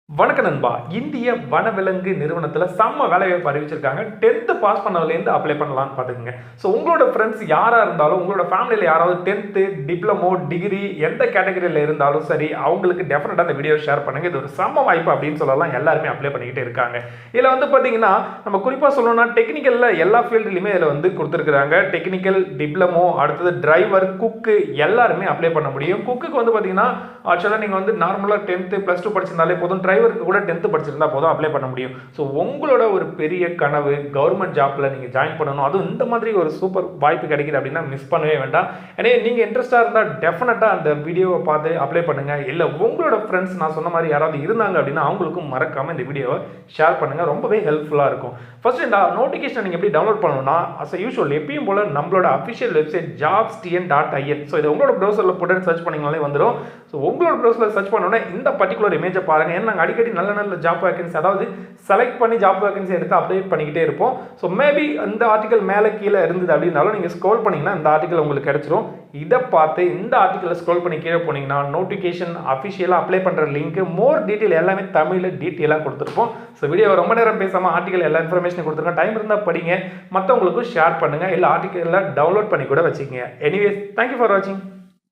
வணக்க நண்பா. இந்திய வனவிலங்கு நிறுவனத்துல செம்ம வேலைவாய்ப்பு அறிவிச்சிருக்காங்க. 10th பாஸ் பண்ணதுலேருந்து அப்ளை பண்ணலாம்னு பார்த்துக்கங்க. ஸோ உங்களோட ஃப்ரெண்ட்ஸ் யாரா இருந்தாலும், உங்களோட ஃபேமிலியில யாராவது 10th, டிப்ளமோ, டிகிரி எந்த கேட்டகரியில இருந்தாலும் சரி, அவங்களுக்கு டெஃபினட்டா இந்த வீடியோ ஷேர் பண்ணுங்க. இது ஒரு செம்ம வாய்ப்பு அப்படின்னு சொல்லலாம். எல்லாருமே அப்ளை பண்ணிக்கிட்டே இருக்காங்க. இதுல பார்த்தீங்கன்னா, நம்ம குறிப்பா சொல்லணும்னா டெக்னிக்கல்ல எல்லா ஃபீல்டுலையுமே இதுல கொடுத்துருக்காங்க. டெக்னிக்கல், டிப்ளமோ, அடுத்தது டிரைவர், குக்கு எல்லாருமே அப்ளை பண்ண முடியும். குக்குக்கு பார்த்தீங்கன்னா, ஆக்சுவலாக நீங்கள் நார்மலாக 10th, +2 படிச்சிருந்தாலே போதும். டிரைவருக்கு கூட 10th படிச்சிருந்தா போதும் அப்ளை பண்ண முடியும். ஸோ உங்களோட ஒரு பெரிய கனவு கவர்மெண்ட் ஜாப்ல நீங்க ஜாயின் பண்ணணும், அதுவும் இந்த மாதிரி ஒரு சூப்பர் வாய்ப்பு கிடைக்குது அப்படின்னா மிஸ் பண்ணவே வேண்டாம். எனவே நீங்க இன்ட்ரெஸ்டா இருந்தால் டெஃபினட்டா அந்த வீடியோவை பார்த்து அப்ளை பண்ணுங்க. இல்ல உங்களோட ஃப்ரெண்ட்ஸ் நான் சொன்ன மாதிரி யாராவது இருந்தாங்க அப்படின்னா அவங்களுக்கும் மறக்காம இந்த வீடியோவை ஷேர் பண்ணுங்க. ரொம்பவே ஹெல்ப்ஃபுல்லா இருக்கும். ஃபர்ஸ்ட் இந்த நோட்டிஃபிகேஷன் நீங்க எப்படி டவுன்லோட் பண்ணணும்னா, அஸ் யூஷுவல் எப்பயும் போல நம்மளோட அஃபிஷியல் வெப்சைட் jobstn.in. ஸோ இது உங்களோட ப்ரௌசர்ல போட்டு சர்ச் பண்ணீங்கனாலே வந்துடும். ஸோ உங்களோட ப்ரௌசர்ல சர்ச் பண்ணோன்னா இந்த பர்டிகுலர் இமேஜை பாருங்க. ஏன்னா நாங்கள் அடிக்கடி நல்ல நல்ல ஜாப் வேகன்சி, அதாவது செலக்ட் பண்ணி ஜாப் வேகன்சி எடுத்து அப்டேட் பண்ணிக்கிட்டே இருப்போம். ஸோ மேபி இந்த ஆர்டிகல் மேலே கீழே இருந்தது அப்படின்னாலும் நீங்கள் ஸ்க்ரோல் பண்ணிங்கன்னா இந்த ஆர்டிகல் உங்களுக்கு கிடைச்சிரும். இதை பார்த்து இந்த ஆர்டிகலை ஸ்க்ரோல் பண்ணி கீழே போனீங்கன்னா நோட்டிஃபிகேஷன், அஃபிஷியலாக அப்ளை பண்ணுற லிங்க், மோர் டீட்டெயில் எல்லாமே தமிழில் டீட்டெயிலாக கொடுத்துருப்போம். ஸோ வீடியோ ரொம்ப நேரம் பேசாமல் ஆர்டிகல் எல்லா இன்ஃபர்மேஷன் கொடுத்துருக்கோம். டைம் இருந்தால் படிங்க, மற்றவங்களுக்கும் ஷேர் பண்ணுங்கள், இல்லை ஆர்டிகலில் டவுன்லோட் பண்ணி கூட வச்சுக்கோங்க. எனிவேஸ், தேங்க்யூ ஃபார் வாட்சிங்.